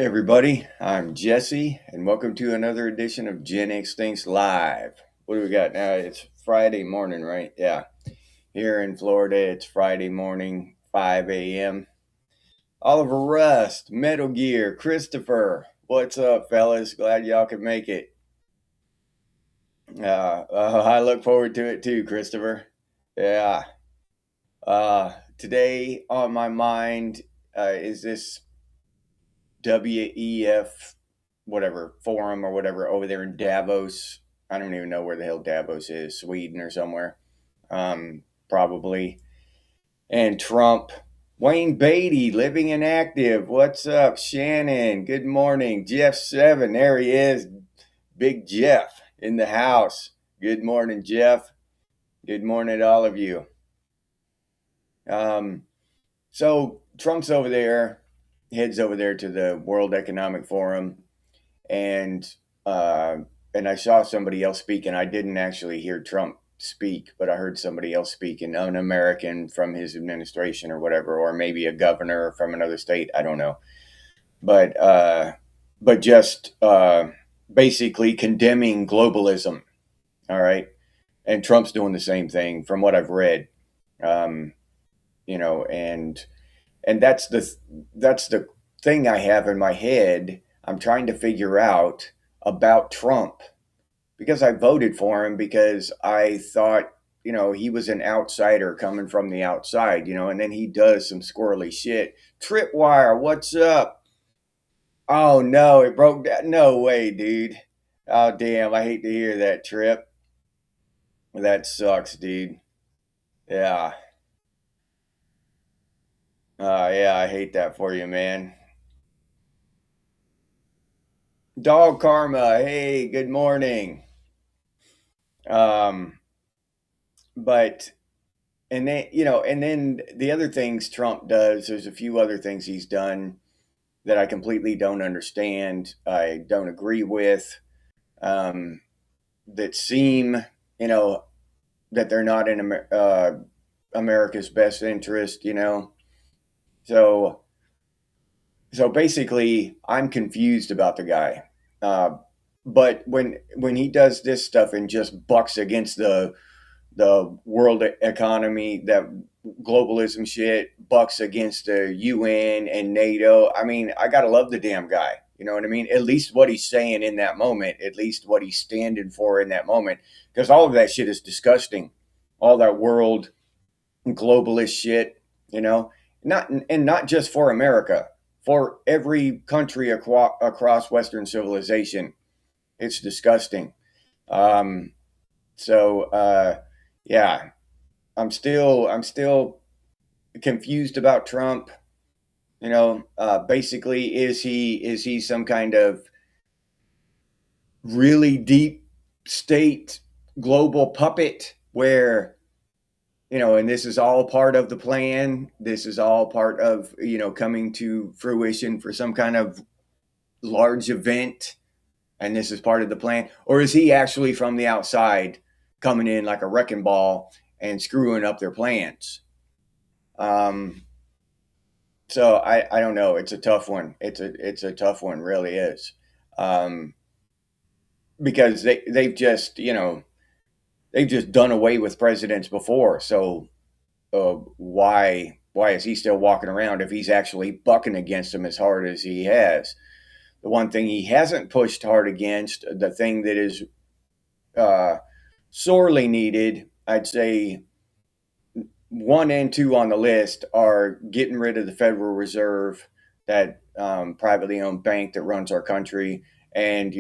everybody, I'm Jesse, and welcome to another edition of Genex Thinks Live. What do we got now? It's Friday morning, right? Yeah. Here in Florida, it's Friday morning, 5 a.m. Oliver Rust, Metal Gear, Christopher, what's up, fellas? Glad y'all could make it. I look forward to it too, Christopher. Yeah. Today on my mind is this WEF whatever forum or whatever over there in Davos. I don't even know where the hell Davos is, Sweden or somewhere, probably. And Trump, Wayne Beatty, living and active. What's up, Shannon? Good morning, Jeff7. There he is, Big Jeff in the house. Good morning, Jeff. Good morning to all of you. So Trump's over there, heads over there to the World Economic Forum, and I saw somebody else speak, and I didn't actually hear Trump speak, but I heard somebody else speak, an American from his administration or whatever, or maybe a governor from another state. I don't know, but just basically condemning globalism. All right, and Trump's doing the same thing from what I've read. And that's the thing I have in my head. I'm trying to figure out about Trump because I voted for him because I thought, he was an outsider coming from the outside, and then he does some squirrely shit. Tripwire, what's up? Oh no, it broke down. No way, dude. Oh damn, I hate to hear that, Trip. That sucks, dude. Yeah. Yeah, I hate that for you, man. Dog Karma, hey, good morning. Um, but and then the other things Trump does, there's a few other things he's done that I completely don't understand. I don't agree with. That seem, that they're not in America's best interest. So basically, I'm confused about the guy. But when he does this stuff and just bucks against the world economy, that globalism shit, bucks against the UN and NATO, I mean, I gotta love the damn guy. You know what I mean? At least what he's saying in that moment, at least what he's standing for in that moment, because all of that shit is disgusting. All that world globalist shit, not just for America, for every country across Western civilization. It's disgusting. Yeah, I'm still confused about Trump. Basically, is he some kind of really deep state global puppet where, and this is all part of the plan. This is all part of, coming to fruition for some kind of large event. And this is part of the plan. Or is he actually from the outside coming in like a wrecking ball and screwing up their plans? So I don't know. It's a tough one. It's a tough one, really is. Because they've just, they've just done away with presidents before. So why is he still walking around if he's actually bucking against them as hard as he has? The one thing he hasn't pushed hard against, the thing that is sorely needed, I'd say 1 and 2 on the list are getting rid of the Federal Reserve, that privately owned bank that runs our country, and,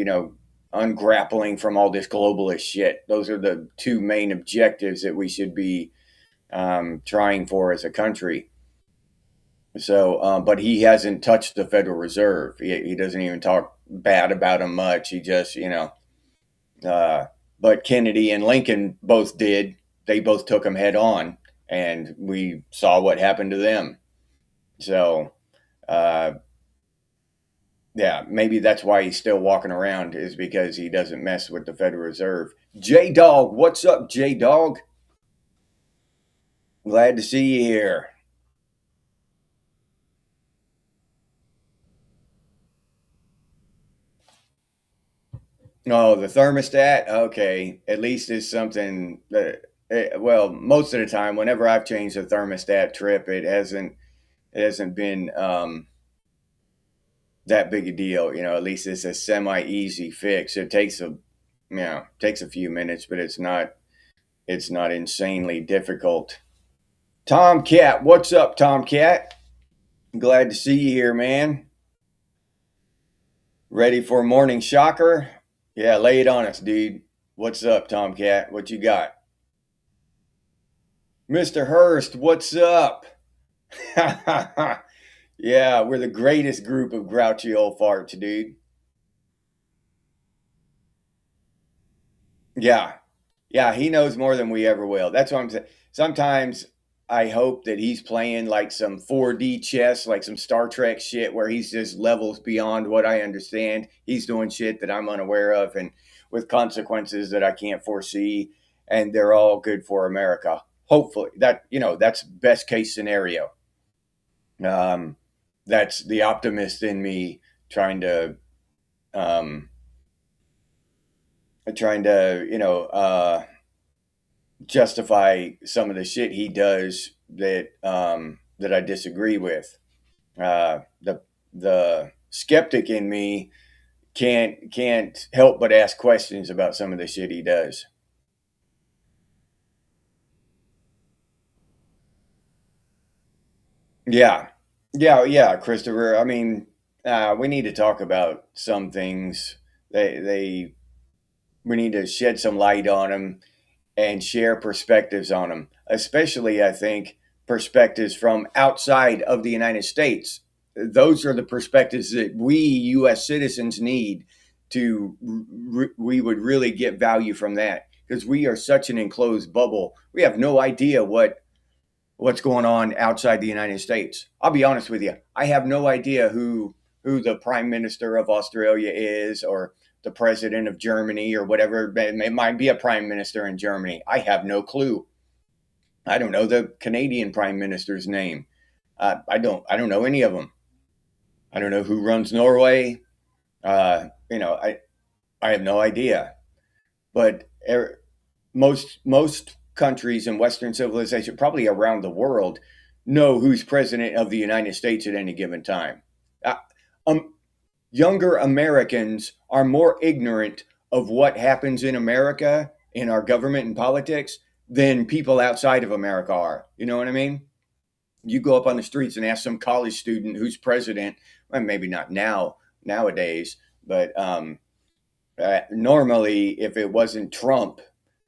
ungrappling from all this globalist shit. Those are the 2 main objectives that we should be trying for as a country. So, but he hasn't touched the Federal Reserve. He doesn't even talk bad about him much. He just, but Kennedy and Lincoln both did. They both took him head on, and we saw what happened to them. So, yeah, maybe that's why he's still walking around, is because he doesn't mess with the Federal Reserve. J-Dog, what's up, J-Dog? Glad to see you here. Oh, the thermostat. Okay, at least it's something that. Well, most of the time, whenever I've changed the thermostat trip, it hasn't been that big a deal. At least it's a semi easy fix. It takes a few minutes, but it's not insanely difficult. Tomcat, what's up, Tomcat? Glad to see you here, man. Ready for a morning shocker? Yeah, lay it on us, dude. What's up, Tomcat? What you got? Mr. Hurst, what's up? Yeah, we're the greatest group of grouchy old farts, dude. Yeah. Yeah, he knows more than we ever will. That's what I'm saying. Sometimes I hope that he's playing like some 4D chess, like some Star Trek shit, where he's just levels beyond what I understand. He's doing shit that I'm unaware of and with consequences that I can't foresee. And they're all good for America. Hopefully, that's best case scenario. Um, that's the optimist in me trying to, um, justify some of the shit he does that I disagree with. The skeptic in me can't help but ask questions about some of the shit he does. Yeah, yeah, Christopher. I mean, we need to talk about some things. They we need to shed some light on them and share perspectives on them, especially, I think, perspectives from outside of the United States. Those are the perspectives that we U.S. citizens need we would really get value from that because we are such an enclosed bubble. We have no idea what's going on outside the United States. I'll be honest with you. I have no idea who the prime minister of Australia is or the president of Germany or whatever. It might be a prime minister in Germany. I have no clue. I don't know the Canadian prime minister's name. I don't know any of them. I don't know who runs Norway. I have no idea. But most countries in Western civilization, probably around the world, know who's president of the United States at any given time. Uh, um, Younger Americans are more ignorant of what happens in America, in our government and politics, than people outside of America are. You know what I mean? You go up on the streets and ask some college student who's president, well, maybe not nowadays, but normally, if it wasn't Trump,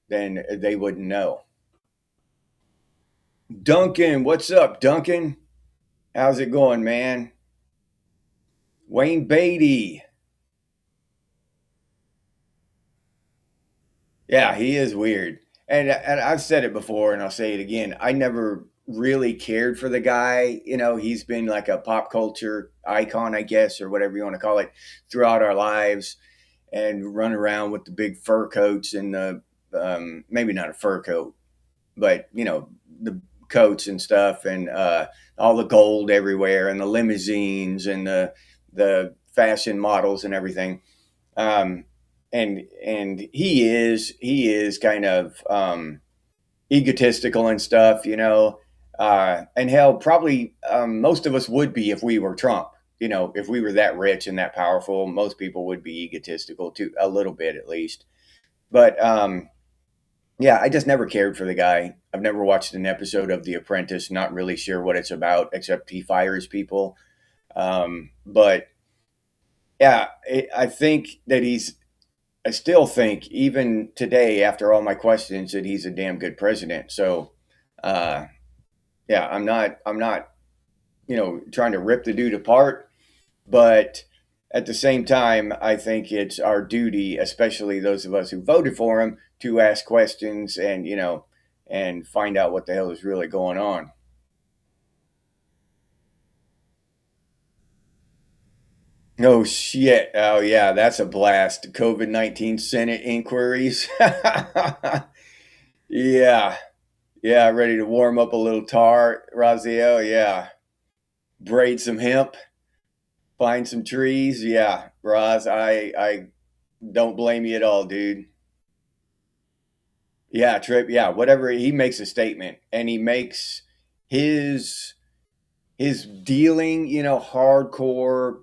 then they wouldn't know. Duncan, what's up, Duncan? How's it going, man? Wayne Beatty. Yeah, he is weird. And I've said it before and I'll say it again. I never really cared for the guy. He's been like a pop culture icon, I guess, or whatever you want to call it, throughout our lives and run around with the big fur coats and the maybe not a fur coat, but the coats and stuff and all the gold everywhere and the limousines and the fashion models and everything. Um, and he is kind of egotistical and stuff, and hell, probably most of us would be if we were Trump. If we were that rich and that powerful, most people would be egotistical too, a little bit at least. But yeah, I just never cared for the guy. I've never watched an episode of The Apprentice. Not really sure what it's about, except he fires people. But yeah, I think that I still think, even today, after all my questions, that he's a damn good president. So, uh, yeah, I'm not, trying to rip the dude apart, but at the same time, I think it's our duty, especially those of us who voted for him, to ask questions and find out what the hell is really going on. Oh shit! Oh yeah, that's a blast. COVID-19 Senate inquiries. Yeah, yeah, ready to warm up a little tar, Raziel. Yeah, braid some hemp, find some trees. Yeah, Roz, I Don't blame me at all, dude. Yeah, Trip. Yeah, whatever. He makes a statement, and he makes his his dealing, hardcore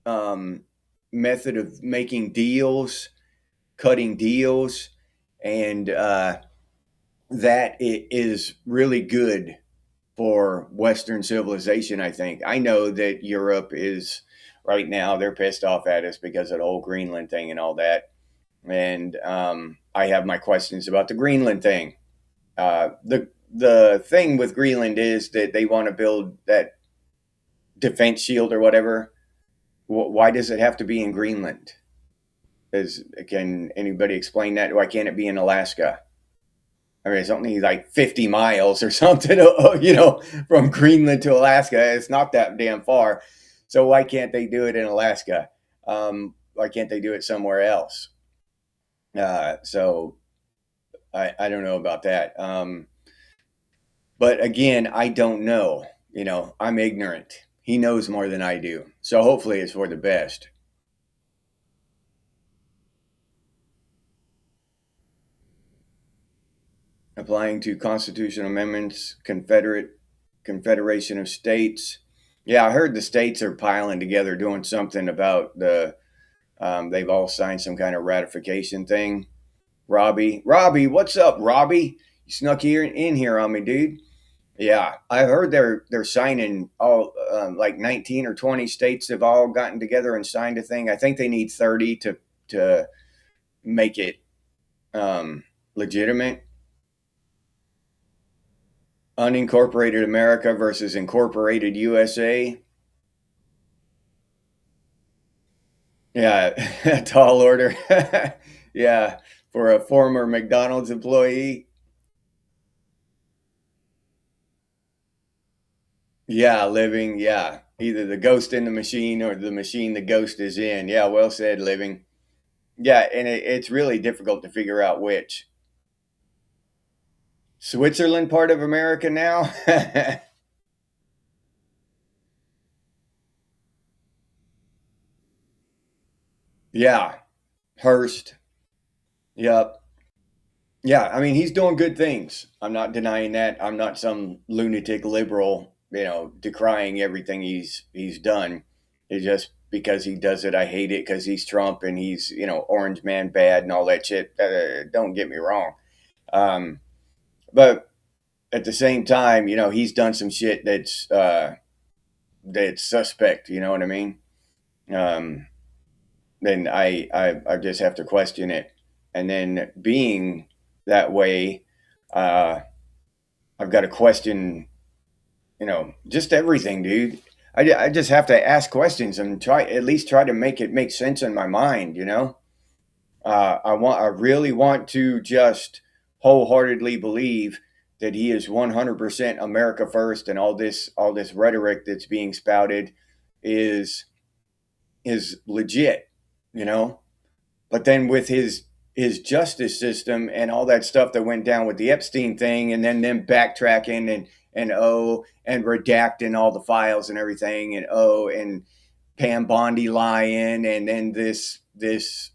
um, method of making deals, cutting deals, and that it is really good for Western civilization. I think I know that Europe is right now they're pissed off at us because of the whole Greenland thing and all that, and I have my questions about the Greenland thing. The thing with Greenland is that they want to build that defense shield or whatever. Why does it have to be in Greenland? Can anybody explain that? Why can't it be in Alaska? I mean, it's only like 50 miles or something, from Greenland to Alaska. It's not that damn far. So why can't they do it in Alaska? Why can't they do it somewhere else? So I don't know about that. But again, I don't know. I'm ignorant. He knows more than I do. So hopefully it's for the best. Applying to constitutional amendments, Confederation of States. Yeah, I heard the states are piling together doing something about they've all signed some kind of ratification thing. Robbie, what's up, Robbie? You snuck in here on me, dude. Yeah, I heard they're signing all like 19 or 20 states have all gotten together and signed a thing. I think they need 30 to make it legitimate. Unincorporated America versus incorporated USA. Yeah, tall order. Yeah, for a former McDonald's employee. Yeah, living. Yeah, either the ghost in the machine or the machine the ghost is in. Yeah, well said, living. Yeah, and it's really difficult to figure out which. Switzerland part of America now? Yeah, Hearst. Yep. Yeah, I mean he's doing good things. I'm not denying that. I'm not some lunatic liberal, decrying everything he's done. It's just because he does it, I hate it because he's Trump and he's orange man bad and all that shit. Don't get me wrong, but at the same time, he's done some shit that's suspect. You know what I mean? Um, then I just have to question it, and then being that way. Uh, I've got to question, just everything, dude. I just have to ask questions and try to make it make sense in my mind. I really want to just wholeheartedly believe that he is 100% America first, and all this rhetoric that's being spouted is is legit, you know. But then with his justice system and all that stuff that went down with the Epstein thing, and then them backtracking and redacting all the files and everything, and Pam Bondi lying, and then this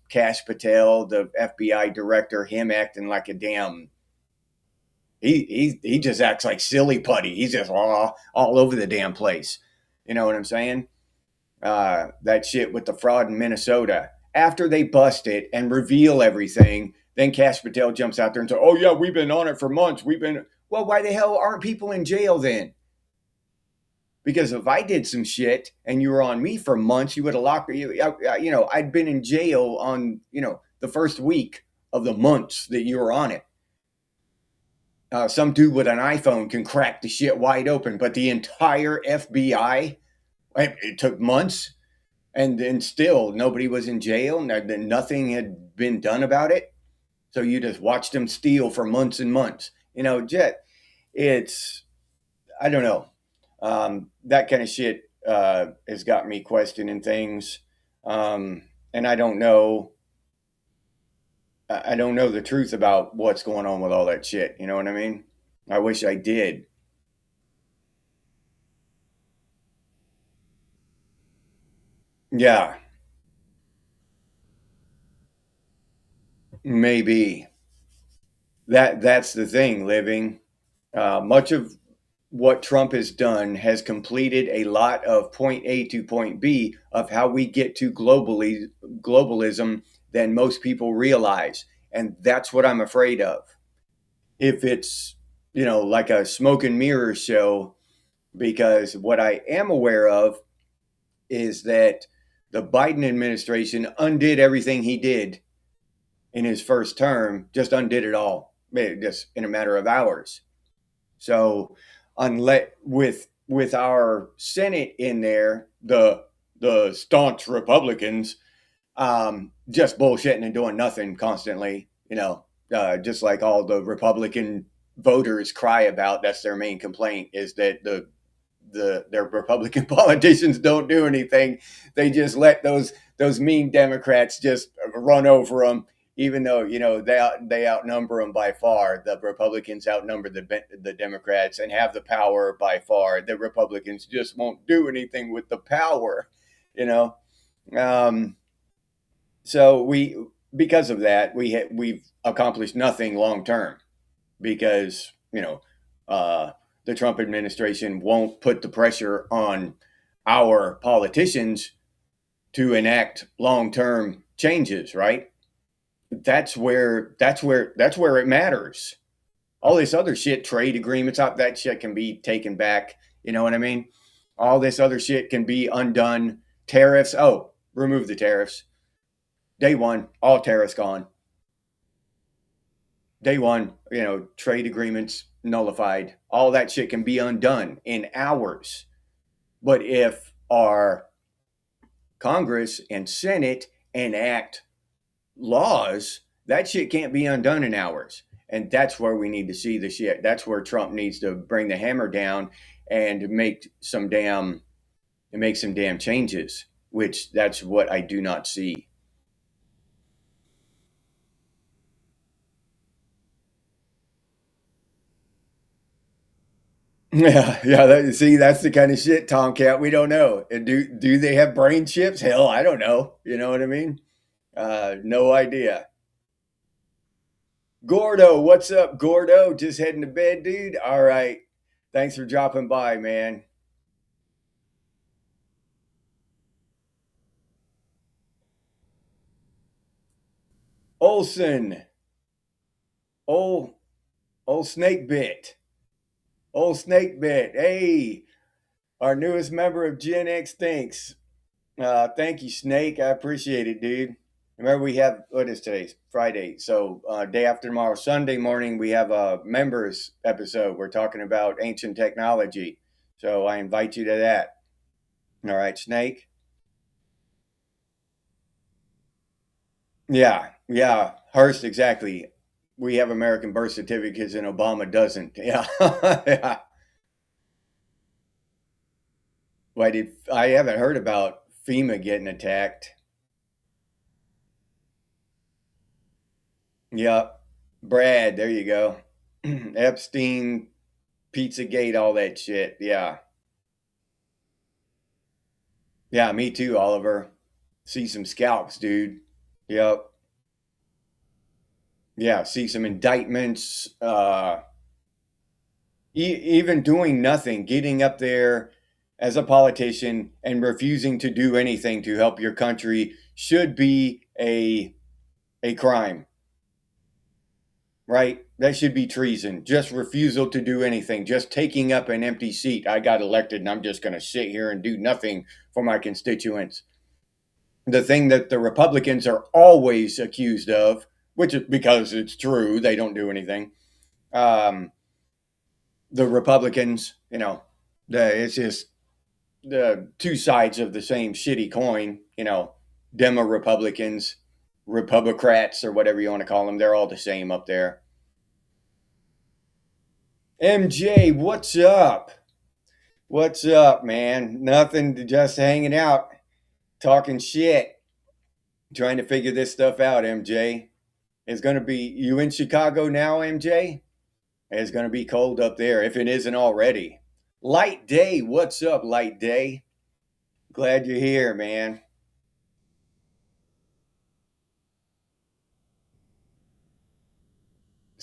Cash Patel, the FBI director, him acting like a damn. He just acts like silly putty. He's just all over the damn place. You know what I'm saying? That shit with the fraud in Minnesota. After they bust it and reveal everything, then Cash Patel jumps out there and says, "Oh yeah, we've been on it for months. We've been." Well, why the hell aren't people in jail then? Because if I did some shit and you were on me for months, you would have locked me. I'd been in jail on the first week of the months that you were on it. Some dude with an iPhone can crack the shit wide open, but the entire FBI, it took months, and then still nobody was in jail. Nothing had been done about it. So you just watched them steal for months and months. Jet. It's I don't know. That kind of shit has got me questioning things, and I don't know. I don't know the truth about what's going on with all that shit. You know what I mean? I wish I did. Yeah, Maybe that's the thing. Living much of what Trump has done has completed a lot of point A to point B of how we get to globalism than most people realize, and that's what I'm afraid of. If it's like a smoke and mirrors show, because what I am aware of is that the Biden administration undid everything he did in his first term, just undid it all, just in a matter of hours. So, unless with our Senate in there, the staunch Republicans just bullshitting and doing nothing constantly, just like all the Republican voters cry about. That's their main complaint, is that their Republican politicians don't do anything. They just let those mean Democrats just run over them, even though they outnumber them by far. The Republicans outnumber the Democrats and have the power by far. The Republicans just won't do anything with the power, you know. Um, so because of that, we've accomplished nothing long term, because the Trump administration won't put the pressure on our politicians to enact long-term changes, right? That's where it matters. All this other shit, trade agreements, that shit can be taken back. You know what I mean? All this other shit can be undone. Tariffs, remove the tariffs. Day one, all tariffs gone. Day one, trade agreements nullified. All that shit can be undone in hours. But if our Congress and Senate enact laws, that shit can't be undone in hours. And that's where we need to see the shit. That's where Trump needs to bring the hammer down and make some damn changes, which that's what I do not see. Yeah. See, that's the kind of shit, Tomcat. We don't know. And do they have brain chips? Hell, I don't know. You know what I mean? No idea. Gordo, what's up, Gordo? Just heading to bed, dude. All right. Thanks for dropping by, man. Olson, old old snake bit, old snake bit. Hey, our newest member of Gen X. Thanks. Thank you, Snake. I appreciate it, dude. Remember, we have, what is today? Friday. So, day after tomorrow, Sunday morning, we have a members episode. We're talking about ancient technology. So, I invite you to that. All right, Snake. Yeah. Hearst, exactly. We have American birth certificates and Obama doesn't. Yeah. Yeah. I haven't heard about FEMA getting attacked. Yep. Brad, there you go. Epstein, Pizzagate, all that shit. Yeah. Yeah, me too, Oliver. See some scalps, dude. Yep. Yeah, see some indictments. Even doing nothing, getting up there as a politician and refusing to do anything to help your country should be a crime, right? That should be treason. Just refusal to do anything, just taking up an empty seat. I got elected and I'm just going to sit here and do nothing for my constituents. The thing that the Republicans are always accused of, which is because it's true, they don't do anything. The Republicans, it's just the two sides of the same shitty coin, Demo Republicans, Republicrats, or whatever you want to call them. They're all the same up there. MJ, what's up? What's up, man? Nothing, just hanging out, talking shit, trying to figure this stuff out, MJ. It's going to be, you in Chicago now, MJ? It's going to be cold up there, if it isn't already. Light Day, what's up, Light Day? Glad you're here, man.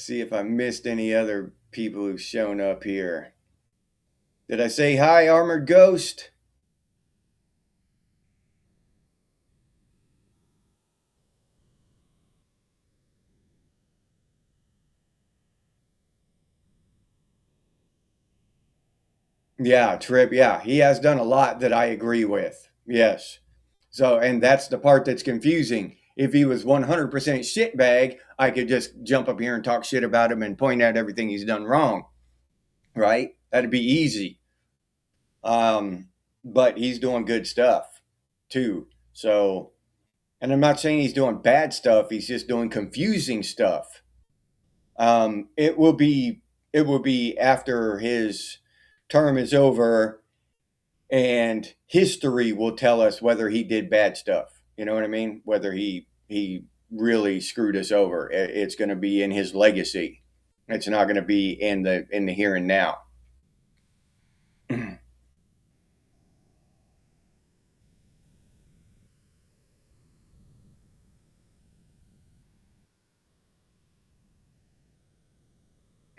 see if I missed any other people who've shown up here. Did I say hi, Armored Ghost? Yeah, Trip. Yeah, he has done a lot that I agree with. Yes. So, and that's the part that's confusing. If he was 100% shitbag, I could just jump up here and talk shit about him and point out everything he's done wrong, right? That'd be easy. Um, but he's doing good stuff too. So, and I'm not saying he's doing bad stuff. He's just doing confusing stuff. It will be after his term is over, and history will tell us whether he did bad stuff. You know what I mean? Whether he really screwed us over. It's going to be in his legacy. It's not going to be in the here and now.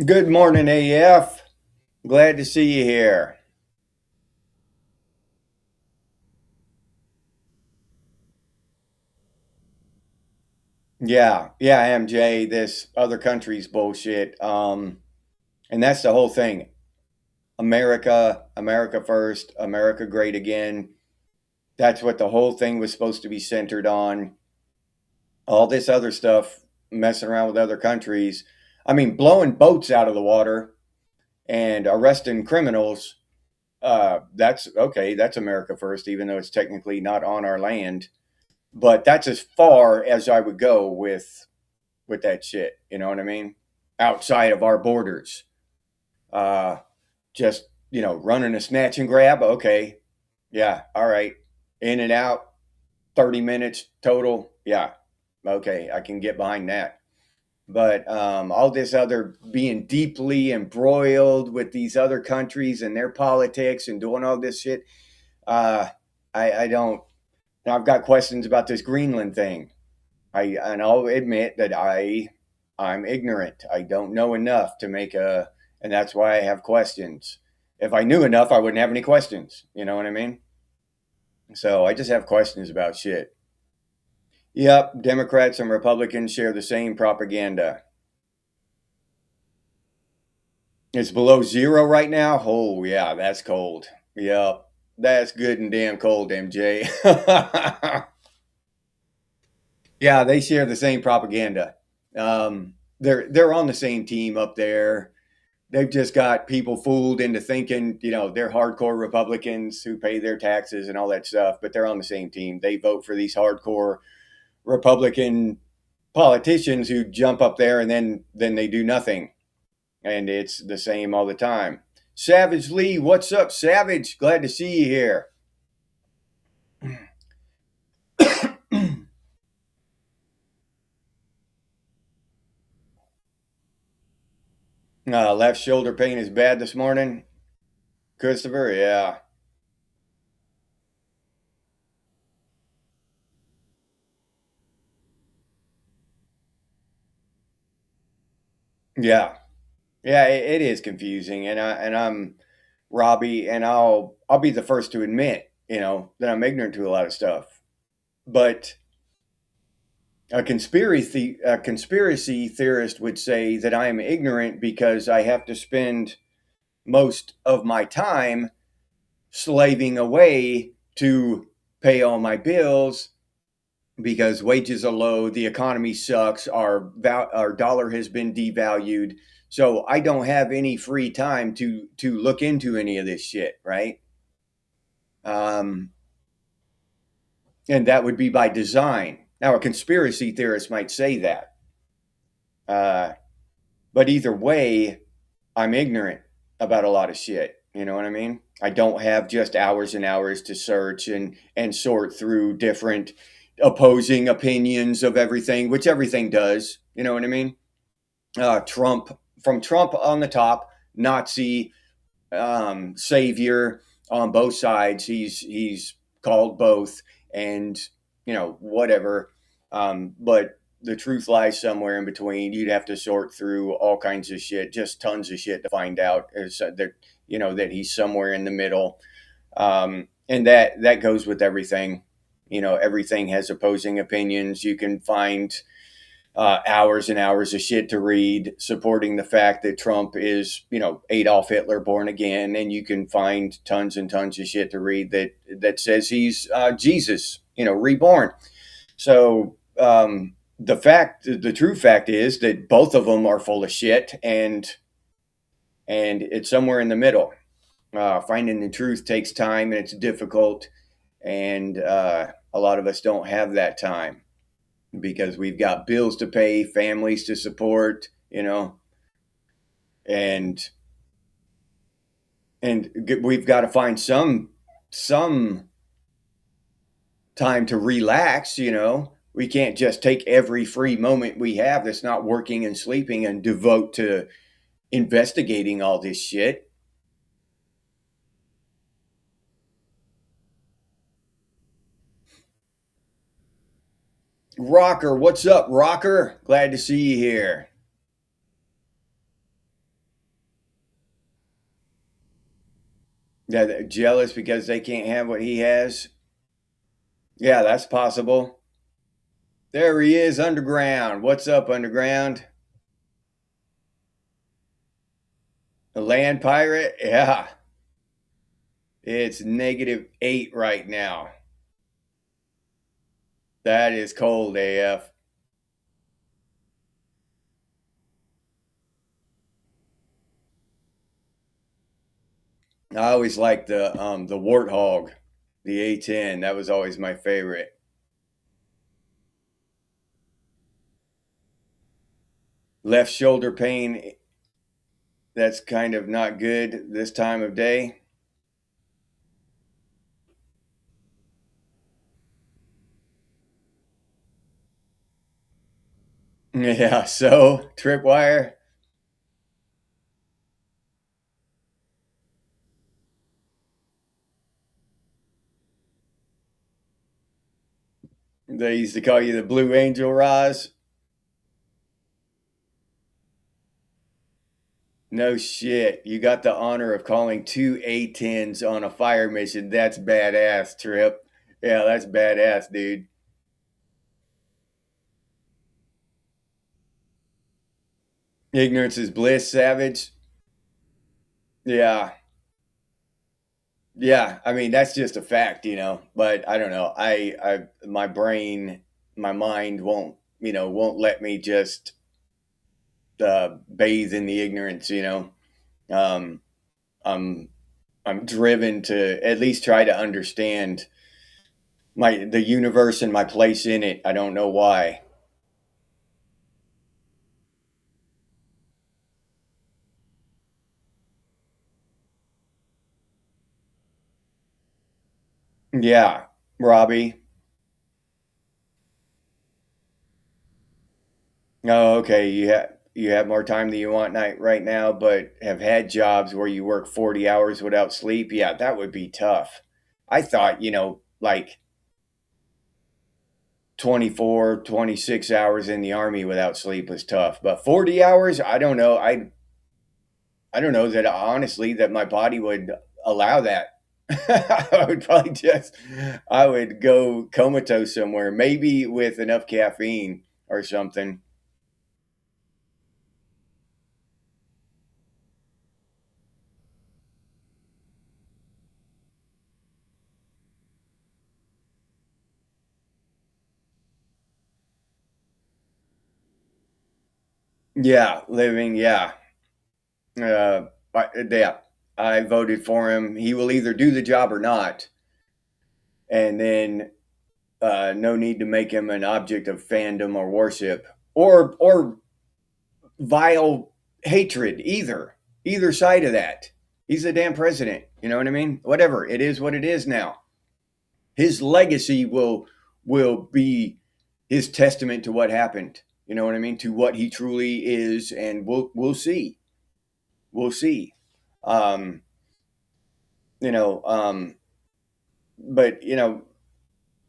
Good morning, AF. Glad to see you here. Yeah, yeah, MJ. This other country's bullshit. And that's the whole thing. America, America first, America great again. That's what the whole thing was supposed to be centered on. All this other stuff, messing around with other countries. I mean, blowing boats out of the water and arresting criminals. That's okay. That's America first, even though it's technically not on our land. But that's as far as I would go with that shit. You know what I mean? Outside of our borders, uh, just running a snatch and grab. Okay, yeah, all right, in and out, 30 minutes total. Yeah, okay, I can get behind that. But all this other being deeply embroiled with these other countries and their politics and doing all this shit, uh, I don't. Now I've got questions about this Greenland thing. And I'll admit that I'm ignorant. I don't know enough to make and that's why I have questions. If I knew enough, I wouldn't have any questions. You know what I mean? So I just have questions about shit. Yep, Democrats and Republicans share the same propaganda. It's below zero right now. Oh yeah, that's cold. Yep, that's good and damn cold, MJ. Yeah, they share the same propaganda. They're on the same team up there. They've just got people fooled into thinking, they're hardcore Republicans who pay their taxes and all that stuff, but they're on the same team. They vote for these hardcore Republican politicians who jump up there and then they do nothing. And it's the same all the time. Savage Lee, what's up, Savage? Glad to see you here. Left shoulder pain is bad this morning. Christopher, yeah. Yeah. Yeah, it is confusing, and I'm Robbie, and I'll be the first to admit, that I'm ignorant to a lot of stuff. But a conspiracy theorist would say that I am ignorant because I have to spend most of my time slaving away to pay all my bills because wages are low, the economy sucks, our dollar has been devalued, so I don't have any free time to look into any of this shit, right? Um, and that would be by design. Now, a conspiracy theorist might say that, uh, but either way, I'm ignorant about a lot of shit. You know what I mean? I don't have just hours and hours to search and sort through different opposing opinions of everything, which everything does. You know what I mean? Trump, from Trump on the top, Nazi savior on both sides. He's called both, and whatever. But the truth lies somewhere in between. You'd have to sort through all kinds of shit, just tons of shit to find out that that he's somewhere in the middle. And that goes with everything. Everything has opposing opinions. You can find hours and hours of shit to read supporting the fact that Trump is, Adolf Hitler born again, and you can find tons and tons of shit to read that says he's Jesus, reborn. So the true fact is that both of them are full of shit, and it's somewhere in the middle. Finding the truth takes time, and it's difficult, and a lot of us don't have that time because we've got bills to pay, families to support, and we've got to find some time to relax. We can't just take every free moment we have that's not working and sleeping and devote to investigating all this shit. Rocker, what's up, Rocker? Glad to see you here. Yeah, they're jealous because they can't have what he has. Yeah, that's possible. There he is, Underground. What's up, Underground? A land pirate? Yeah. It's -8 right now. That is cold AF. I always liked the Warthog, the A10. That was always my favorite. Left shoulder pain. That's kind of not good this time of day. Yeah, so tripwire. They used to call you the Blue Angel, Roz. No shit. You got the honor of calling two A10s on a fire mission. That's badass, Trip. Yeah, that's badass, dude. Ignorance is bliss, Savage. Yeah. Yeah, I mean that's just a fact, But I don't know. My brain, my mind won't let me just bathe in the ignorance. Um, I'm I'm driven to at least try to understand the universe and my place in it. I don't know why. Yeah, Robbie. Oh, okay. You have more time than you want night right now, but have had jobs where you work 40 hours without sleep. Yeah, that would be tough. I thought, like 24, 26 hours in the army without sleep was tough, but 40 hours, I don't know. I don't know that honestly that my body would allow that. I would go comatose somewhere, maybe with enough caffeine or something. Yeah, living. Yeah, yeah. I voted for him. He will either do the job or not, and then no need to make him an object of fandom or worship or vile hatred either side of that. He's the damn president. You know what I mean? Whatever. It is what it is now. His legacy will be his testament to what happened. You know what I mean? To what he truly is, and we'll see. We'll see. Um, you know, but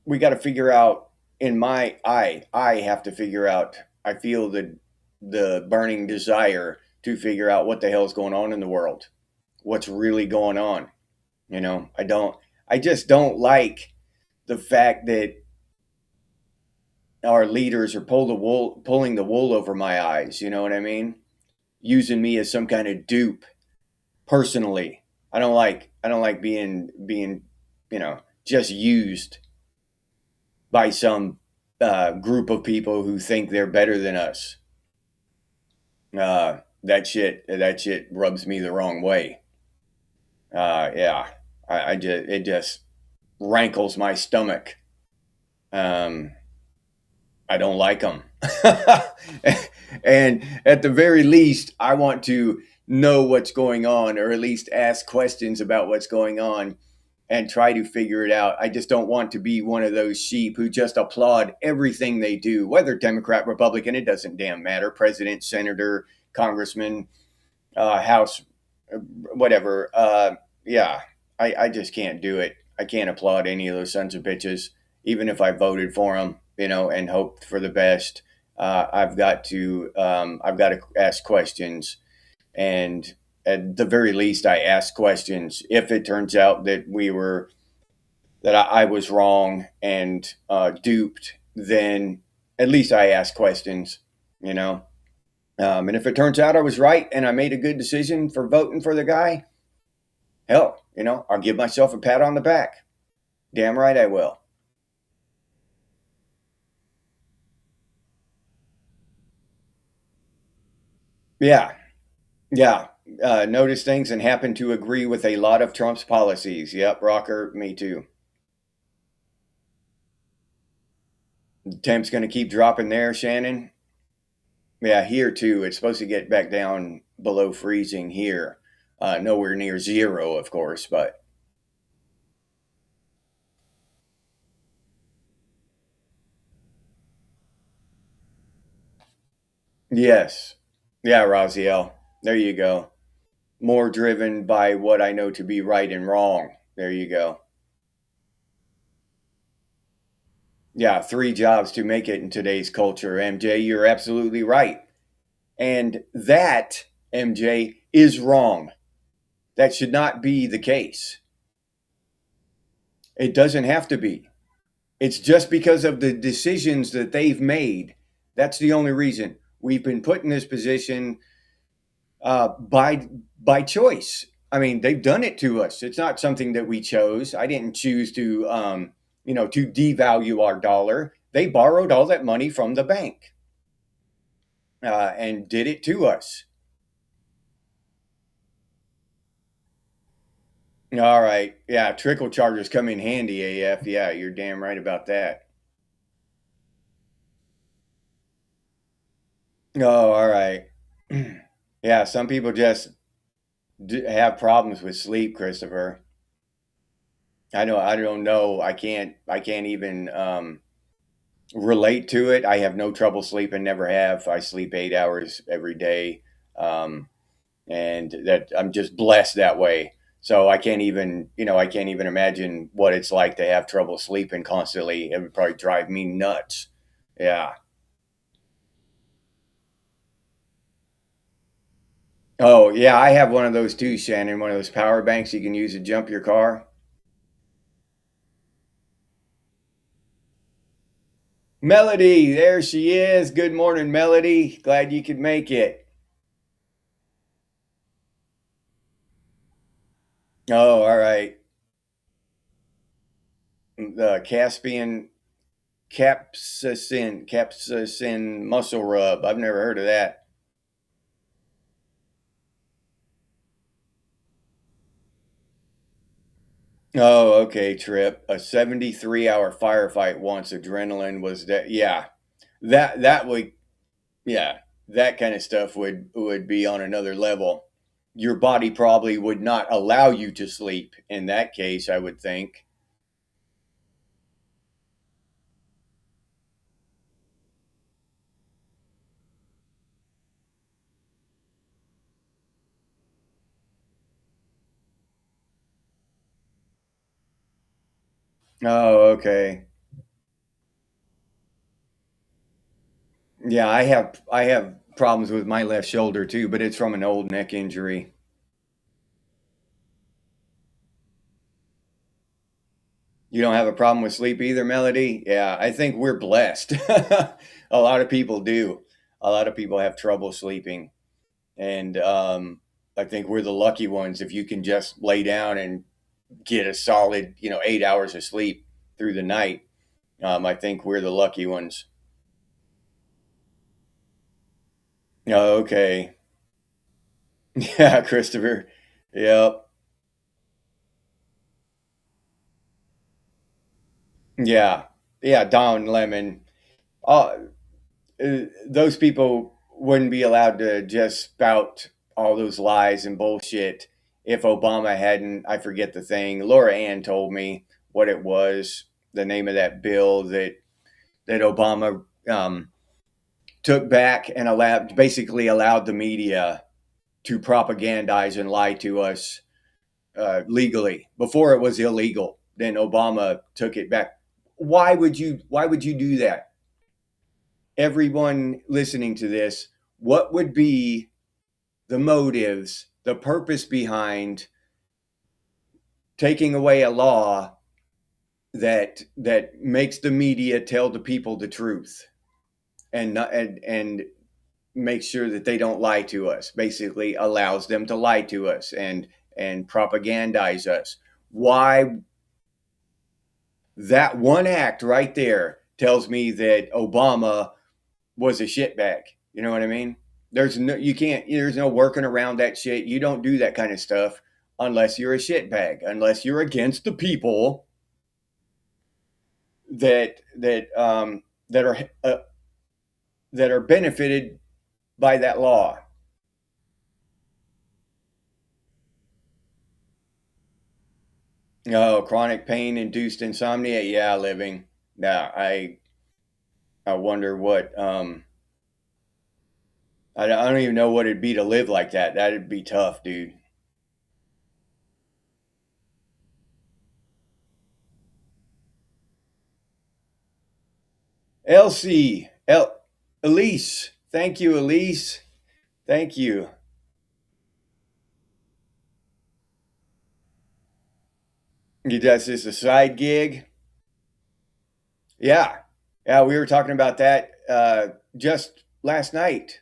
we got to figure out. in my I have to figure out. I feel the burning desire to figure out what the hell's going on in the world, what's really going on. You know, I just don't like the fact that our leaders are pulling the wool over my eyes. You know what I mean? Using me as some kind of dupe. Personally, I don't like being just used by some group of people who think they're better than us. That shit rubs me the wrong way. Yeah, I just it just rankles my stomach. Um, I don't like them. And at the very least, I want to know what's going on, or at least ask questions about what's going on and try to figure it out. I just don't want to be one of those sheep who just applaud everything they do, whether Democrat, Republican, it doesn't damn matter. President, senator, congressman, House, whatever. Yeah, I just can't do it. I can't applaud any of those sons of bitches, even if I voted for them, and hoped for the best. I've got to ask questions, and at the very least, I ask questions. If it turns out that I was wrong and duped, then at least I ask questions, you know. And if it turns out I was right and I made a good decision for voting for the guy, hell, I'll give myself a pat on the back. Damn right I will. Yeah, yeah. Notice things and happen to agree with a lot of Trump's policies. Yep, rocker, me too. Temp's going to keep dropping there, Shannon. Yeah, here too. It's supposed to get back down below freezing here. Nowhere near zero, of course, but yes. Yeah, Raziel. There you go. More driven by what I know to be right and wrong. There you go. Yeah, three jobs to make it in today's culture, MJ. You're absolutely right. And that, MJ, is wrong. That should not be the case. It doesn't have to be. It's just because of the decisions that they've made. That's the only reason we've been put in this position by choice. I mean, they've done it to us. It's not something that we chose. I didn't choose to devalue our dollar. They borrowed all that money from the bank and did it to us. All right, yeah, trickle chargers come in handy, AF. Yeah, you're damn right about that. Oh, all right. Yeah, some people just have problems with sleep, Christopher. I know. I don't know. I can't even relate to it. I have no trouble sleeping. Never have. I sleep 8 hours every day, um, and that I'm just blessed that way. So I can't even imagine what it's like to have trouble sleeping constantly. It would probably drive me nuts. Yeah. Oh, yeah. I have one of those too, Shannon. One of those power banks you can use to jump your car. Melody, there she is. Good morning, Melody. Glad you could make it. Oh, all right. The capsaicin muscle rub. I've never heard of that. Oh, okay, Trip. A 73-hour firefight once. Adrenaline was that. Yeah, that would. Yeah, that kind of stuff would be on another level. Your body probably would not allow you to sleep in that case. I would think. Oh, okay. Yeah, I have problems with my left shoulder too, but it's from an old neck injury. You don't have a problem with sleep either, Melody? Yeah, I think we're blessed. A lot of people do. A lot of people have trouble sleeping, and I think we're the lucky ones if you can just lay down and get a solid, 8 hours of sleep through the night. I think we're the lucky ones. Oh, okay. Yeah, Christopher. Yep. Yeah. Yeah, Don Lemon. Uh, those people wouldn't be allowed to just spout all those lies and bullshit if Obama hadn't, I forget the thing. Laura Ann told me what it was, the name of that bill that Obama took back and basically allowed the media to propagandize and lie to us legally. Before it was illegal. Then Obama took it back. Why would you do that? Everyone listening to this, what would be the motives, the purpose behind taking away a law that makes the media tell the people the truth and not, and make sure that they don't lie to us, basically allows them to lie to us and propagandize us. Why? That one act right there tells me that Obama was a shitbag. You know what I mean? There's no working around that shit. You don't do that kind of stuff unless you're a shitbag, unless you're against the people that are that are benefited by that law. Oh, chronic pain induced insomnia. Yeah, living. Yeah, I wonder what I don't even know what it'd be to live like that. That'd be tough, dude. Elsie, Elise. Thank you, Elise. Thank you. You That's just a side gig. Yeah, yeah. We were talking about that just last night,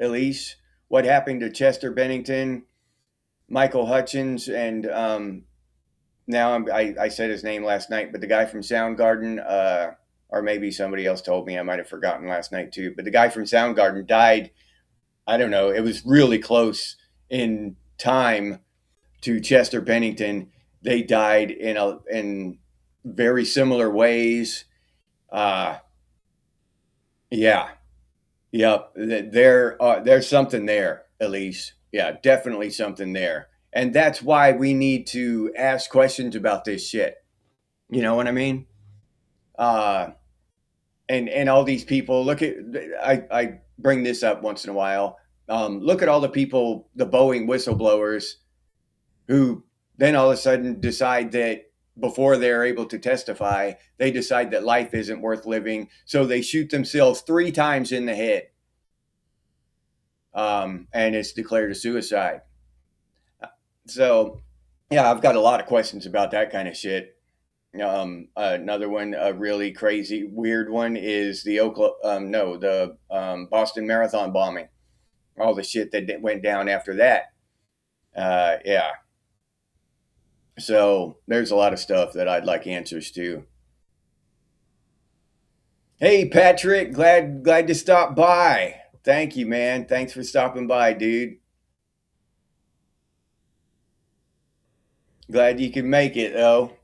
Elise. What happened to Chester Bennington, Michael Hutchins, and now I said his name last night, but the guy from Soundgarden, or maybe somebody else told me. I might have forgotten last night too. But the guy from Soundgarden died. I don't know. It was really close in time to Chester Bennington. They died in very similar ways. Uh, yeah, yep. There's something there, Elise. Yeah, definitely something there, and that's why we need to ask questions about this shit. You know what I mean? Uh, and all these people. Look at I bring this up once in a while. Look at all the people, the Boeing whistleblowers who then all of a sudden decide that before they're able to testify, they decide that life isn't worth living. So they shoot themselves 3 times in the head. And it's declared a suicide. So, yeah, I've got a lot of questions about that kind of shit. Another one, a really crazy, weird one, is the Boston Marathon bombing. All the shit that went down after that. Yeah, so there's a lot of stuff that I'd like answers to. Hey Patrick, glad to stop by. Thank you, man. Thanks for stopping by, dude. Glad you could make it though.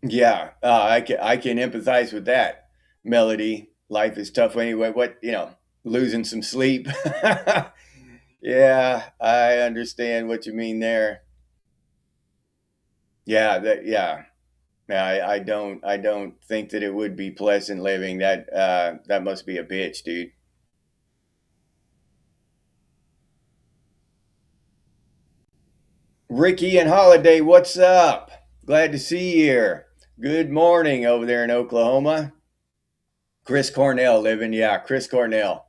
Yeah, I can empathize with that. Melody, life is tough anyway. Losing some sleep. Yeah, I understand what you mean there. Yeah. Yeah, I don't think that it would be pleasant living. That must be a bitch, dude. Ricky and Holiday, what's up? Glad to see you here. Good morning over there in Oklahoma. Chris Cornell living, yeah, Chris Cornell.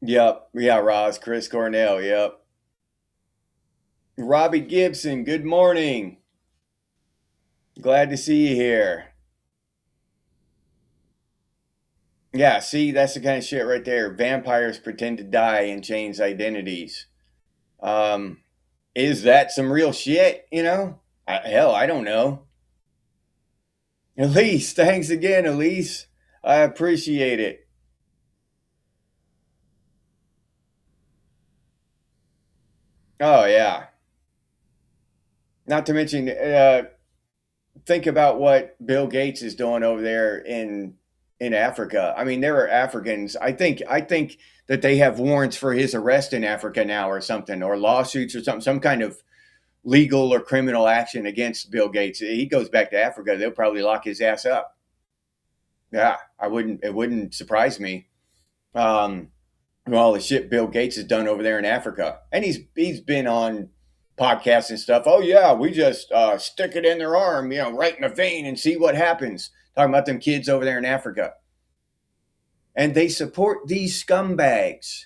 Yep, yeah, Roz, Chris Cornell, yep. Robbie Gibson, good morning. Glad to see you here. Yeah, see, that's the kind of shit right there. Vampires pretend to die and change identities. Um, is that some real shit? Hell, I don't know. Elise, thanks again, Elise. I appreciate it. Oh yeah. Not to mention, think about what Bill Gates is doing over there in Africa. I mean, there are Africans. I think that they have warrants for his arrest in Africa now, or something, or lawsuits or something, some kind of legal or criminal action against Bill Gates. He goes back to Africa, they'll probably lock his ass up. Yeah, I wouldn't. It wouldn't surprise me. Um, all the shit Bill Gates has done over there in Africa, and he's been on podcasts and stuff. Oh yeah, we just stick it in their arm, right in the vein, and see what happens. Talking about them kids over there in Africa, and they support these scumbags.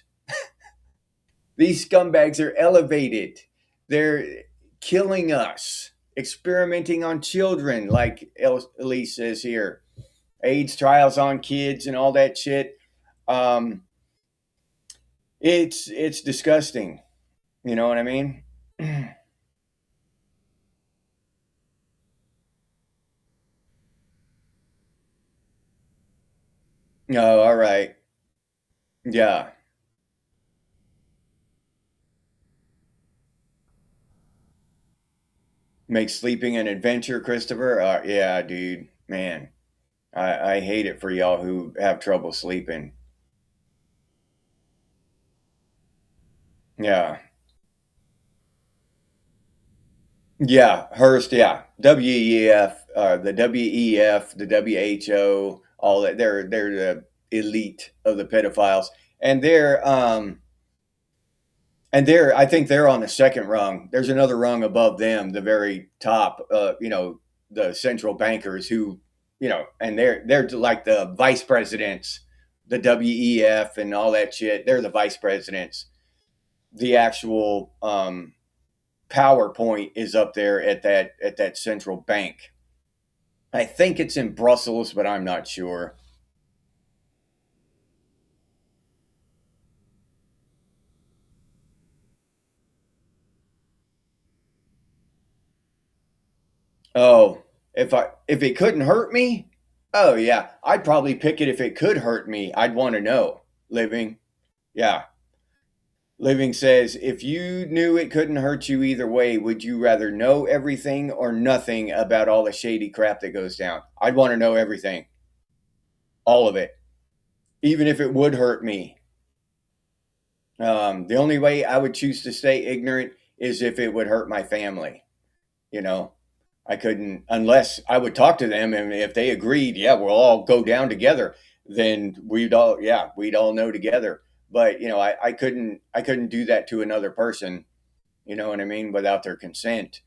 These scumbags are elevated. They're killing us, experimenting on children, like Elise says here. AIDS trials on kids and all that shit. Um, it's disgusting. You know what I mean? Oh, all right. Yeah. Make sleeping an adventure, Christopher. Yeah, dude. Man, I hate it for y'all who have trouble sleeping. Yeah. Yeah. Hearst, yeah. WEF, the WEF, the WHO, all that. They're the elite of the pedophiles. And I think they're on the second rung. There's another rung above them, the very top. The central bankers who, and they're like the vice presidents, the WEF and all that shit. They're the vice presidents. The actual PowerPoint is up there at that central bank. I think it's in Brussels, but I'm not sure. Oh, if it couldn't hurt me, oh yeah, I'd probably pick it if it could hurt me. I'd want to know. Living, yeah. Living says, if you knew it couldn't hurt you either way, would you rather know everything or nothing about all the shady crap that goes down? I'd want to know everything, all of it, even if it would hurt me. The only way I would choose to stay ignorant is if it would hurt my family. You know, I couldn't unless I would talk to them, and if they agreed, yeah, we'll all go down together. Then we'd all know together. But I couldn't do that to another person. You know what I mean, without their consent.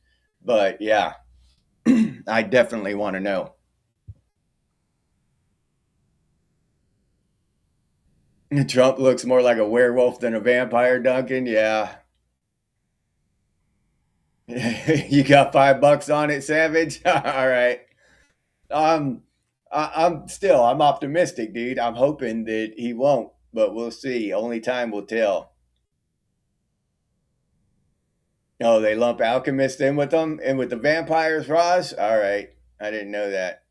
But yeah, I definitely want to know. Trump looks more like a werewolf than a vampire, Duncan. Yeah, you got $5 on it, Savage. All right. Um, I'm optimistic, dude. I'm hoping that he won't, but we'll see. Only time will tell. Oh, they lump Alchemist in with them and with the vampires, Roz. All right, I didn't know that.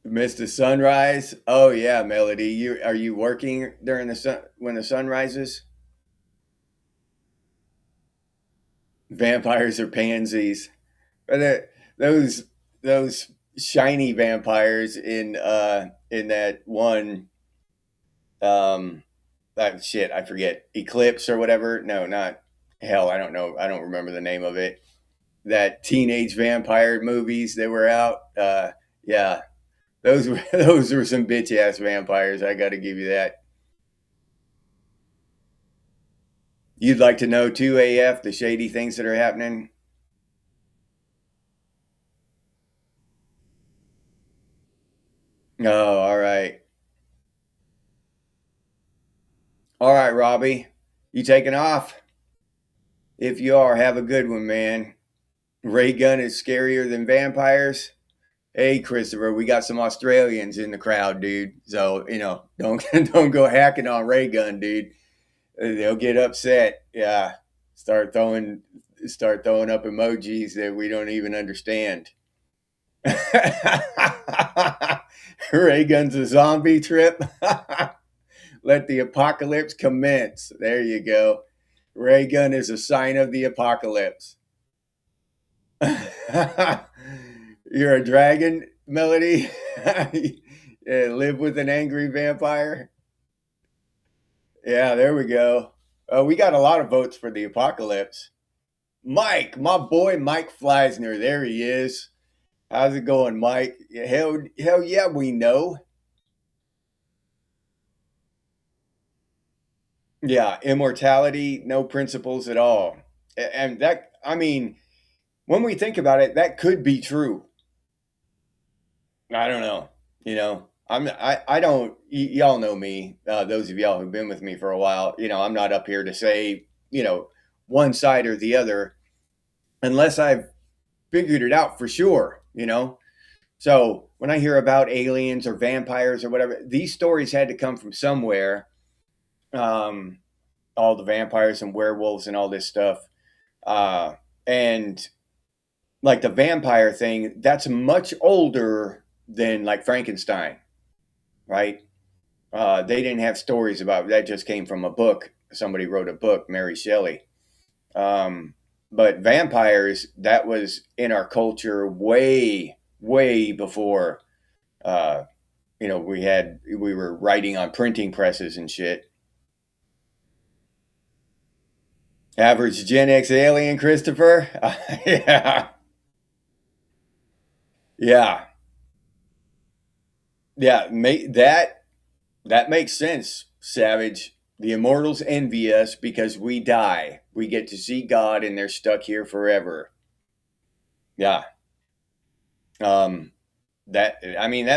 Missed the sunrise. Oh yeah, Melody. Are you working during the sun when the sun rises? Vampires are pansies. But those shiny vampires in that one um shit, I forget, Eclipse or whatever. No, not hell. I don't know. I don't remember the name of it. That teenage vampire movies that were out. Yeah, those were those were some bitch ass vampires. I got to give you that. You'd like to know too, AF, the shady things that are happening. Oh, all right, all right, Robbie, you taking off? If you are, have a good one, man. Ray gun is scarier than vampires. Hey, Christopher, we got some Australians in the crowd, dude. So don't don't go hacking on Ray gun, dude. They'll get upset. Yeah, start throwing start throwing up emojis that we don't even understand. Ray gun's a zombie trip. Let the apocalypse commence. There you go. Ray gun is a sign of the apocalypse. You're a dragon, Melody. Live with an angry vampire. Yeah, there we go. We got a lot of votes for the apocalypse. Mike, my boy Mike Fleisner, there he is. How's it going, Mike? Hell yeah, we know. Yeah, immortality, no principles at all. And that, I mean, when we think about it, that could be true. I don't know. I don't. Y'all know me. Those of y'all who've been with me for a while, I'm not up here to say, one side or the other, unless I've figured it out for sure. So when I hear about aliens or vampires or whatever, these stories had to come from somewhere. Um, all the vampires and werewolves and all this stuff, and like the vampire thing, that's much older than like Frankenstein, right? They didn't have stories about that; just came from a book. Somebody wrote a book, Mary Shelley. But vampires, that was in our culture way, way before. Uh, we were writing on printing presses and shit. Average Gen X alien, Christopher. Yeah, yeah, yeah. That makes sense, Savage. The immortals envy us because we die. We get to see God and they're stuck here forever. Yeah. Um, that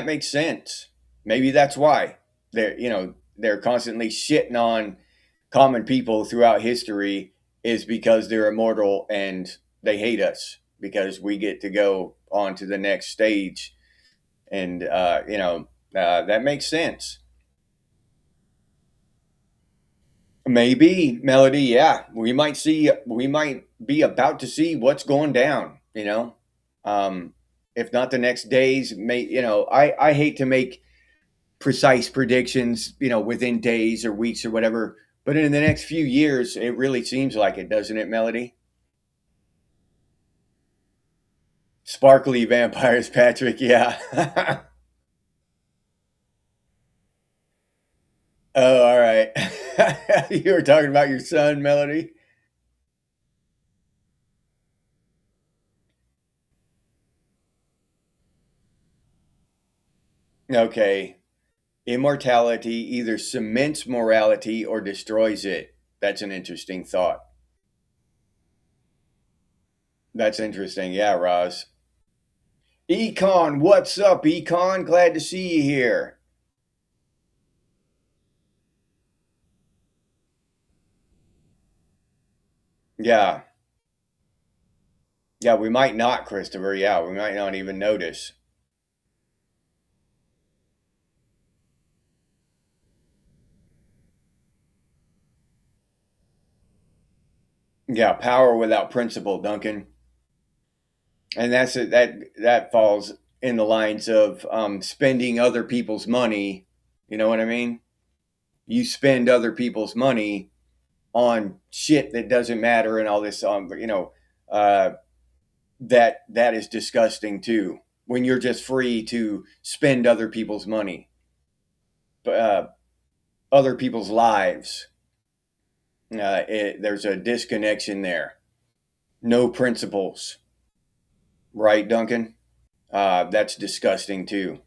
makes sense. Maybe that's why they're constantly shitting on common people throughout history is because they're immortal and they hate us because we get to go on to the next stage. And that makes sense. Maybe, Melody, yeah. We might be about to see what's going down. Um if not the next days, I hate to make precise predictions, within days or weeks or whatever, but in the next few years it really seems like it, doesn't it, Melody? Sparkly vampires, Patrick, yeah. Oh, all right. You were talking about your son, Melody? Okay. Immortality either cements morality or destroys it. That's an interesting thought. That's interesting. Yeah, Roz. Econ, what's up, Econ? Glad to see you here. Yeah. Yeah, we might not, Christopher. Yeah, we might not even notice. Yeah, power without principle, Duncan. And that's it. That falls in the lines of spending other people's money. You know what I mean? You spend other people's money on shit that doesn't matter and all this. Uh, that is disgusting too. When you're just free to spend other people's money. other people's lives. There's a disconnection there. No principles, right, Duncan? That's disgusting too.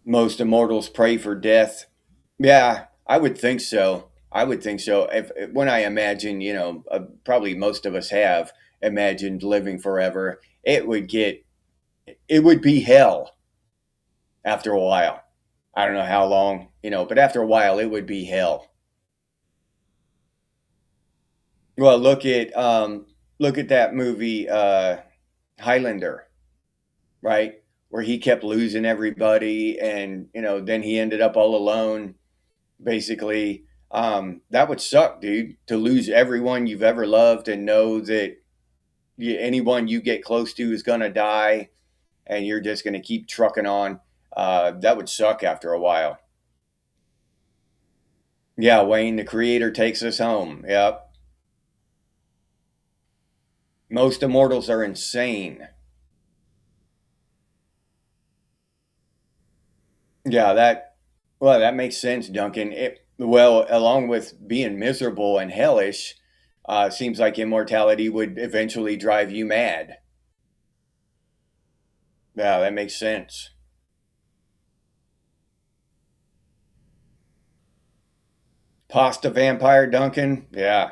Most immortals pray for death. Yeah, I would think so. I would think so. If when I imagine, probably most of us have imagined living forever, it would be hell after a while. I don't know how long, but after a while, it would be hell. Well, look at that movie, Highlander, right? Where he kept losing everybody, and then he ended up all alone. Basically, that would suck, dude, to lose everyone you've ever loved and know that anyone you get close to is gonna die, and you're just gonna keep trucking on. That would suck after a while. Yeah, Wayne, the creator takes us home. Yep. Most immortals are insane. Yeah, that makes sense, Duncan. Well, along with being miserable and hellish, seems like immortality would eventually drive you mad. Yeah, that makes sense. Pasta vampire, Duncan. Yeah,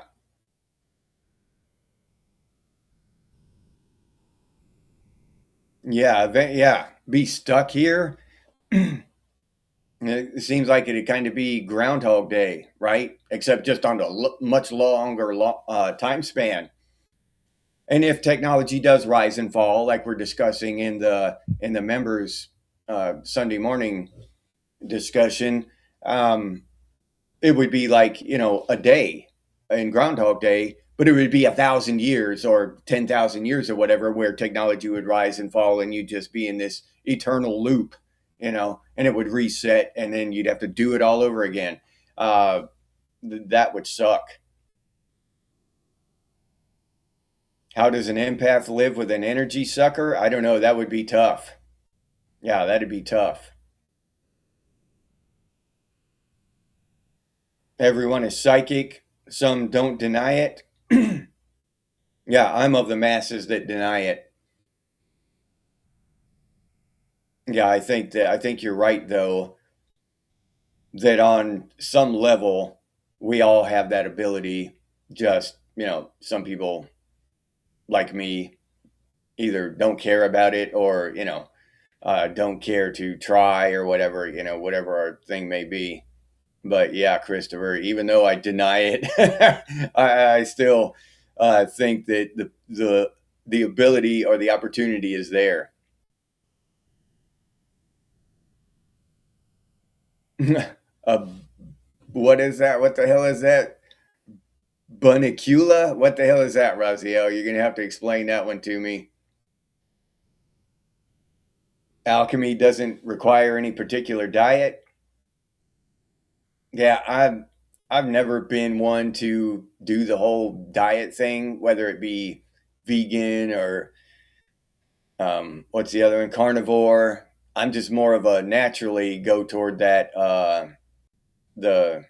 yeah, yeah. Be stuck here. It seems like it'd kind of be Groundhog Day, right? Except just on a much longer time span. And if technology does rise and fall, like we're discussing in the members Sunday morning discussion, um, it would be like a day in Groundhog Day, but it would be 1,000 years or 10,000 years or whatever, where technology would rise and fall, and you'd just be in this eternal loop, and it would reset, and then you'd have to do it all over again. Uh, that would suck. How does an empath live with an energy sucker? I don't know. That would be tough. Yeah, that'd be tough. Everyone is psychic. Some don't deny it. Yeah, I'm of the masses that deny it. Yeah, I think you're right though, that on some level we all have that ability. Just, some people like me either don't care about it, or, don't care to try, or whatever, whatever our thing may be. But yeah, Christopher, even though I deny it, I still think that the ability or the opportunity is there. uh, what is that? What the hell is that? Bunicula? What the hell is that, Raziel? You're gonna have to explain that one to me. Alchemy doesn't require any particular diet. Yeah, I've never been one to do the whole diet thing, whether it be vegan or what's the other one? Carnivore. I'm just more of a naturally go toward that the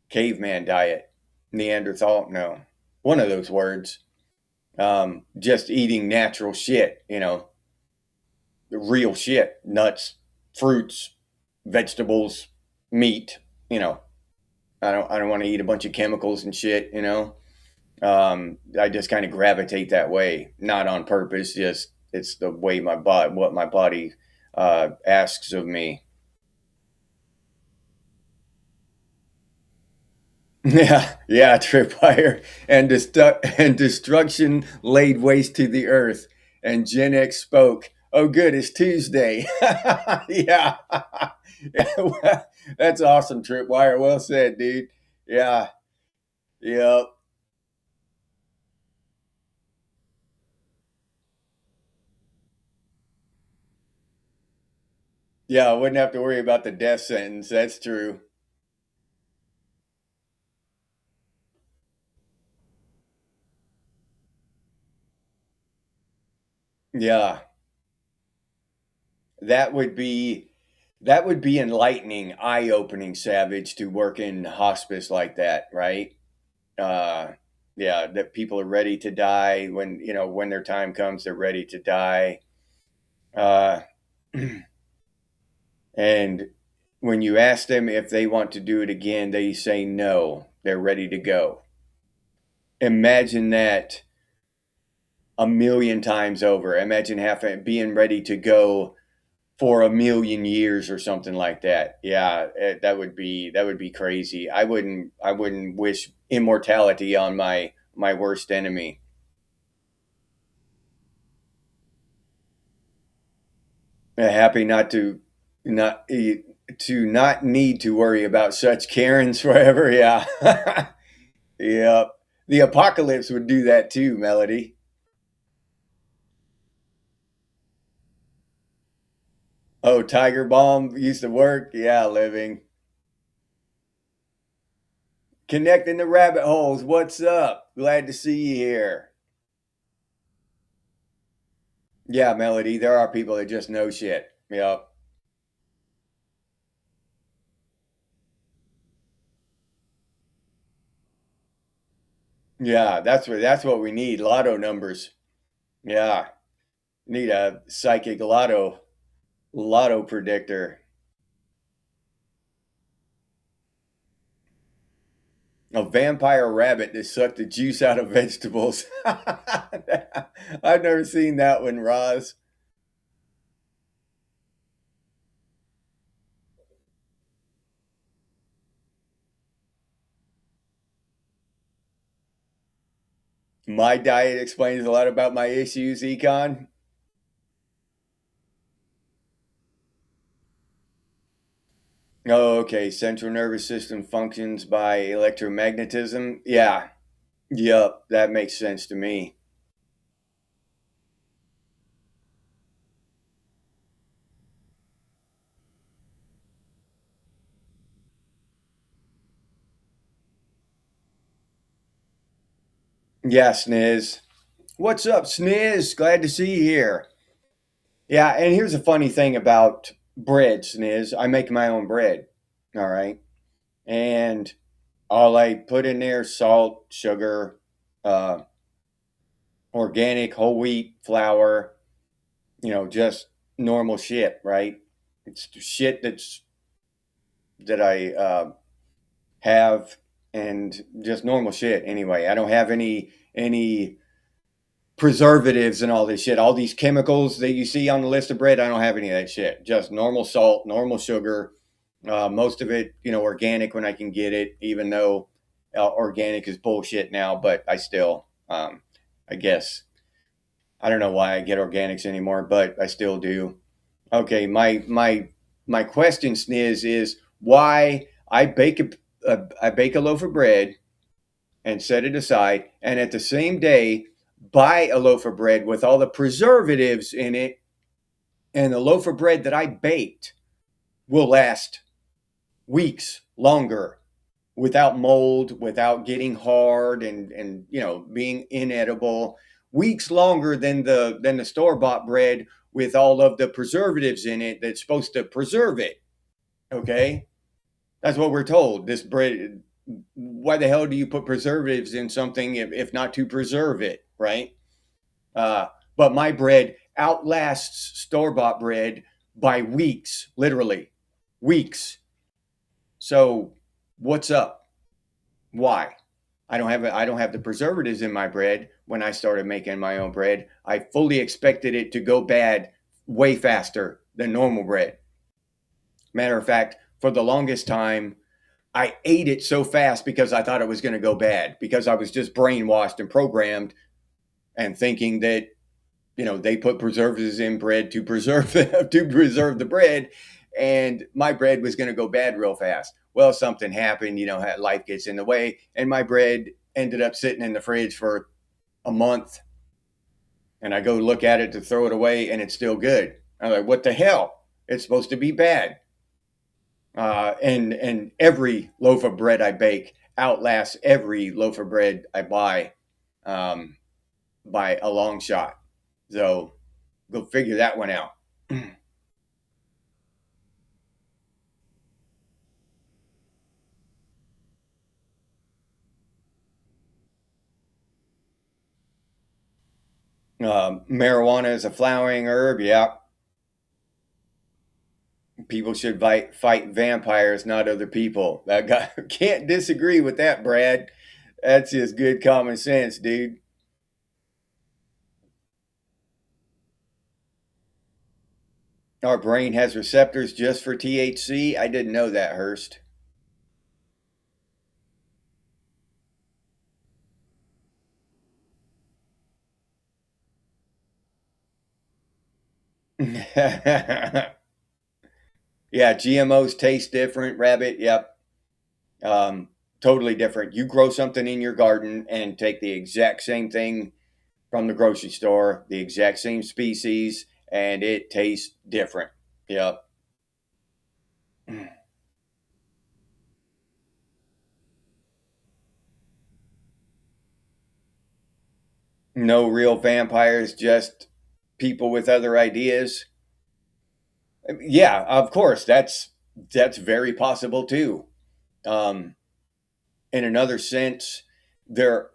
caveman diet. Neanderthal, no. One of those words. Just eating natural shit, real shit, nuts, fruits, vegetables, meat, you know. I don't want to eat a bunch of chemicals and shit, I just kind of gravitate that way, not on purpose. Just it's the way what my body asks of me. Yeah, yeah, tripwire and destruction laid waste to the earth. And Gen X spoke. Oh, good, it's Tuesday. Yeah, that's awesome, tripwire. Well said, dude. Yeah, yeah, yeah. I wouldn't have to worry about the death sentence. That's true. Yeah, that would be. That would be enlightening, eye-opening, Savage, to work in hospice like that, right? Uh, yeah, that people are ready to die when, when their time comes, they're ready to die. Uh, and when you ask them if they want to do it again, they say no. They're ready to go. Imagine that a million times over. Imagine being ready to go for a million years or something like that. Yeah, that would be crazy. I wouldn't wish immortality on my worst enemy. Happy not need to worry about such Karens forever. Yeah. Yep. The apocalypse would do that too, Melody. Oh, Tiger Bomb used to work. Yeah, living. Connecting the rabbit holes. What's up? Glad to see you here. Yeah, Melody, there are people that just know shit. Yep. Yeah, that's what we need. Lotto numbers. Yeah. Need a psychic lotto predictor. A vampire rabbit that sucked the juice out of vegetables. I've never seen that one, Roz. My diet explains a lot about my issues, Econ. Oh, okay. Central nervous system functions by electromagnetism. Yeah. Yep. That makes sense to me. Yeah, Sniz. What's up, Sniz? Glad to see you here. Yeah, and here's a funny thing about bread, Sniz. I make my own bread. All right. And all I put in there salt, sugar, uh, organic whole wheat flour, just normal shit, right? It's shit that I have and just normal shit anyway. I don't have any preservatives and all this shit. All these chemicals that you see on the list of bread, I don't have any of that shit. Just normal salt, normal sugar. Most of it, organic when I can get it, even though organic is bullshit now, but I guess, I don't know why I get organics anymore, but I still do. Okay, my question, Sniz, is why I bake a loaf of bread and set it aside, and at the same day buy a loaf of bread with all the preservatives in it, and the loaf of bread that I baked will last weeks longer without mold, without getting hard and being inedible, weeks longer than the store bought bread with all of the preservatives in it that's supposed to preserve it. Okay, that's what we're told. This bread. Why the hell do you put preservatives in something if not to preserve it, right? Uh, but my bread outlasts store bought bread by weeks, literally weeks. So what's up? Why? I don't have the preservatives in my bread when I started making my own bread. I fully expected it to go bad way faster than normal bread. Matter of fact, for the longest time, I ate it so fast because I thought it was going to go bad because I was just brainwashed and programmed and thinking that they put preservatives in bread to preserve to preserve the bread, and my bread was going to go bad real fast. Well, something happened, life gets in the way, and my bread ended up sitting in the fridge for a month, and I go look at it to throw it away, and it's still good. I'm like, what the hell? It's supposed to be bad. And every loaf of bread I bake outlasts every loaf of bread I buy um, by a long shot. So go figure that one out. Marijuana is a flowering herb. Yeah. People should fight vampires, not other people. That guy can't disagree with that, Brad. That's just good common sense, dude. Our brain has receptors just for THC. I didn't know that, Hurst. Yeah, GMOs taste different, rabbit. Yep. Totally different. You grow something in your garden and take the exact same thing from the grocery store, the exact same species, and it tastes different. Yep. No real vampires, just people with other ideas. Yeah, of course, that's very possible too. Um, in another sense, there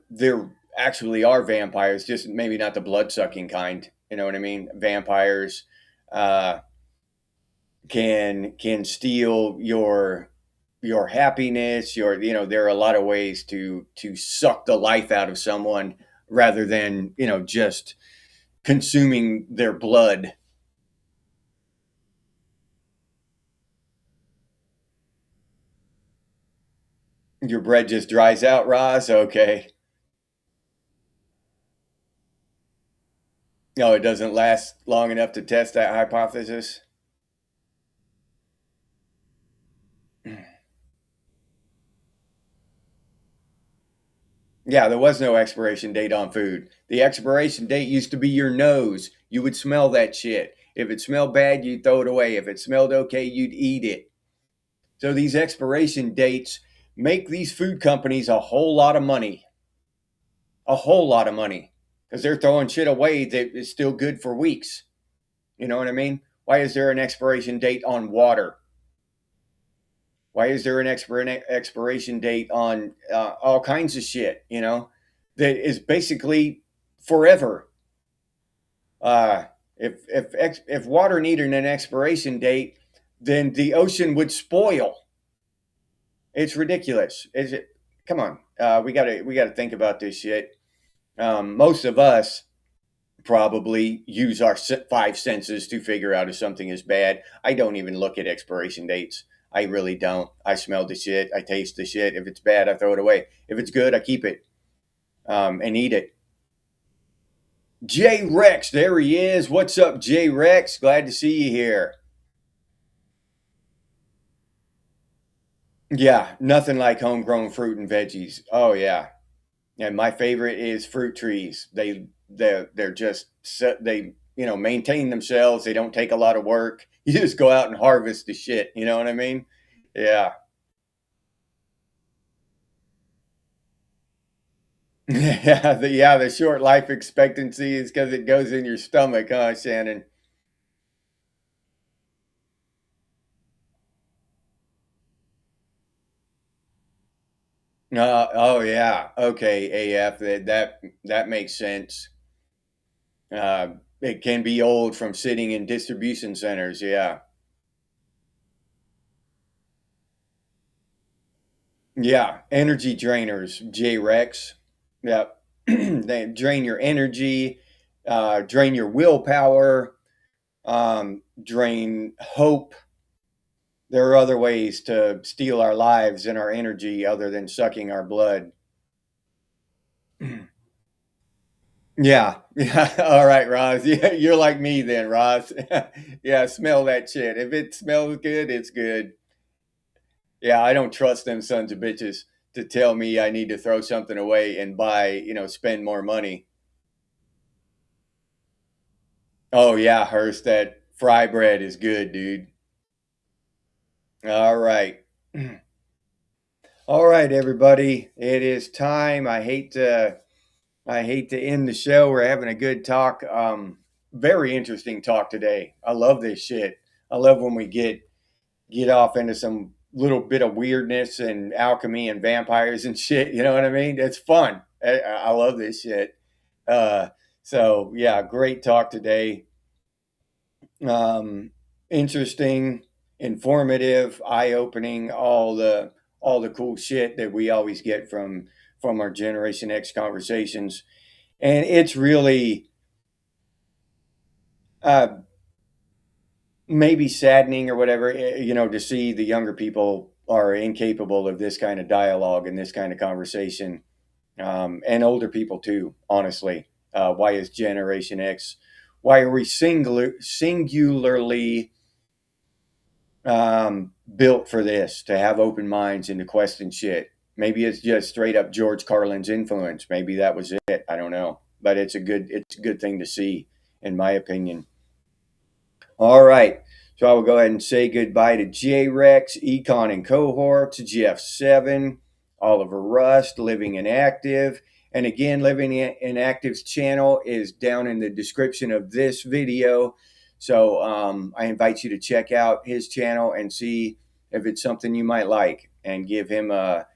actually are vampires, just maybe not the blood sucking kind. You know what I mean? Vampires uh, can steal your happiness. There are a lot of ways to suck the life out of someone rather than just consuming their blood. Your bread just dries out, Roz. Okay. No, it doesn't last long enough to test that hypothesis. Yeah, there was no expiration date on food. The expiration date used to be your nose. You would smell that shit. If it smelled bad, you'd throw it away. If it smelled okay, you'd eat it. So these expiration dates make these food companies a whole lot of money. A whole lot of money. Because they're throwing shit away that is still good for weeks. You know what I mean? Why is there an expiration date on water? Why is there an expiration date on all kinds of shit? That is basically forever. Uh, if water needed an expiration date, then the ocean would spoil. It's ridiculous. Is it? Come on, we gotta think about this shit. Most of us probably use our five senses to figure out if something is bad. I don't even look at expiration dates. I really don't. I smell the shit. I taste the shit. If it's bad, I throw it away. If it's good, I keep it and eat it. J Rex, there he is. What's up, J Rex? Glad to see you here. Yeah, nothing like homegrown fruit and veggies. Oh yeah, and my favorite is fruit trees. They're just they maintain themselves. They don't take a lot of work. You just go out and harvest the shit. You know what I mean? Yeah. The short life expectancy is because it goes in your stomach, huh, Shannon? Oh yeah. Okay, AF. That makes sense. It can be old from sitting in distribution centers. Yeah. Yeah. Energy drainers, J Rex. Yeah. They drain your energy, drain your willpower, drain hope. There are other ways to steal our lives and our energy other than sucking our blood. Yeah. Yeah. All right, Roz. Yeah, you're like me then, Roz. Yeah, smell that shit. If it smells good, it's good. Yeah, I don't trust them sons of bitches to tell me I need to throw something away and buy, spend more money. Oh yeah, Hurst, that fry bread is good, dude. All right. All right, everybody. It is time. I hate to end the show. We're having a good talk. Very interesting talk today. I love this shit. I love when we get off into some little bit of weirdness and alchemy and vampires and shit. You know what I mean? It's fun. I love this shit. Uh, So yeah, great talk today. Interesting, informative, eye-opening, all the cool shit that we always get from our Generation X conversations. And it's really uh, maybe saddening or whatever, to see the younger people are incapable of this kind of dialogue and this kind of conversation, and older people too, honestly. Why is Generation X, why are we singularly built for this, to have open minds and to question shit? Maybe it's just straight up George Carlin's influence. Maybe that was it. I don't know. But it's a good thing to see, in my opinion. All right. So I will go ahead and say goodbye to J-Rex, Econ and Cohorts, Jeff7, Oliver Rust, Living and Active. And again, Living and Active's channel is down in the description of this video. So I invite you to check out his channel and see if it's something you might like, and give him a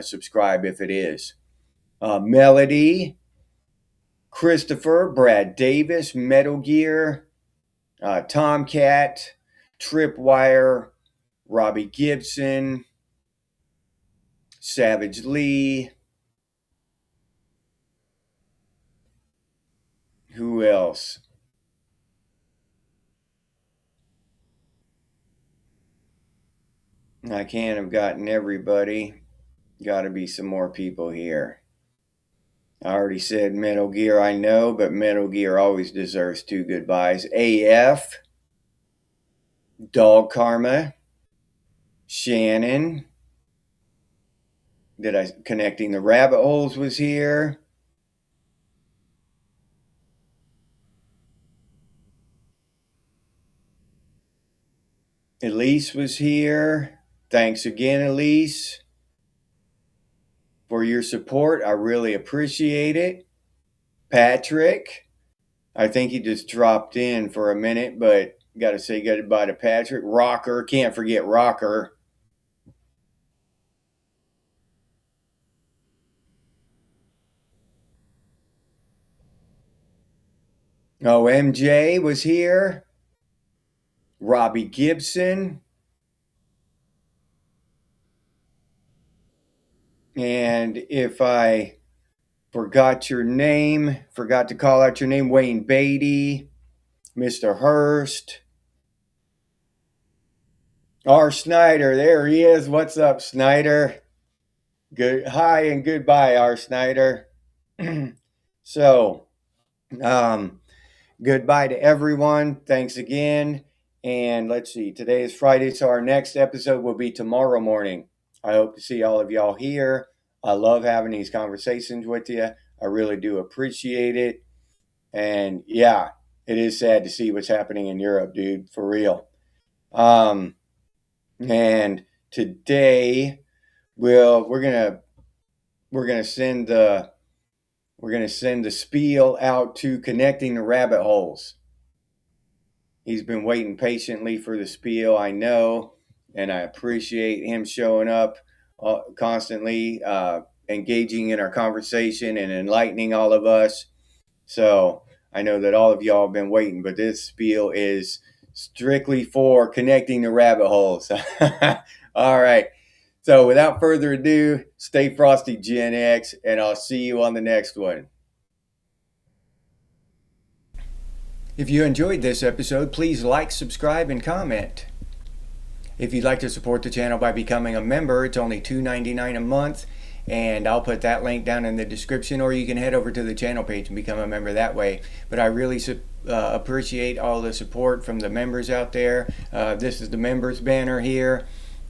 subscribe if it is. Melody, Christopher, Brad Davis, Metal Gear, Tomcat, Tripwire, Robbie Gibson, Savage Lee. Who else? I can't have gotten everybody. Got to be some more people here. I already said Metal Gear, I know, but Metal Gear always deserves two goodbyes. AF, Dog Karma, Shannon. Connecting the Rabbit Holes was here. Elise was here. Thanks again, Elise, for your support. I really appreciate it. Patrick, I think he just dropped in for a minute, but got to say goodbye to Patrick. Rocker, can't forget Rocker. Oh, MJ was here. Robbie Gibson. And if I forgot to call out your name, Wayne Beatty, Mr. Hurst, R. Snyder, there he is. What's up, Snyder? Good. Hi and goodbye, R. Snyder. So, goodbye to everyone. Thanks again. And let's see, today is Friday, so our next episode will be tomorrow morning. I hope to see all of y'all here. I love having these conversations with you. I really do appreciate it. And yeah, it is sad to see what's happening in Europe, dude, for real. And today we're gonna send the spiel out to Connecting the Rabbit Holes. He's been waiting patiently for the spiel, I know, and I appreciate him showing up constantly, engaging in our conversation and enlightening all of us. So I know that all of y'all have been waiting, but this spiel is strictly for Connecting the Rabbit Holes. All right. So without further ado, stay frosty, Gen X, and I'll see you on the next one. If you enjoyed this episode, please like, subscribe, and comment. If you'd like to support the channel by becoming a member, it's only $2.99 a month, and I'll put that link down in the description, or you can head over to the channel page and become a member that way. But I really appreciate all the support from the members out there. This is the members banner here.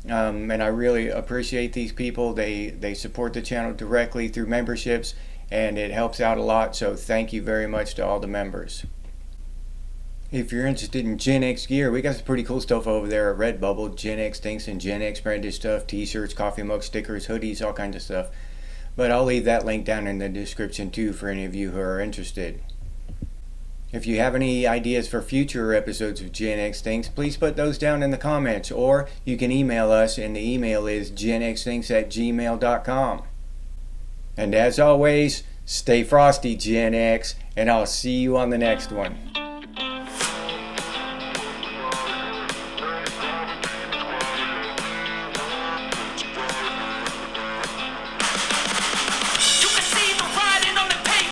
And I really appreciate these people. They support the channel directly through memberships, and it helps out a lot. So thank you very much to all the members. If you're interested in Gen X gear, we got some pretty cool stuff over there at Redbubble. Gen X things and Gen X branded stuff, t-shirts, coffee mugs, stickers, hoodies, all kinds of stuff. But I'll leave that link down in the description too for any of you who are interested. If you have any ideas for future episodes of Gen X Things, please put those down in the comments, or you can email us, and the email is genxthings@gmail.com. And as always, stay frosty, Gen X, and I'll see you on the next one.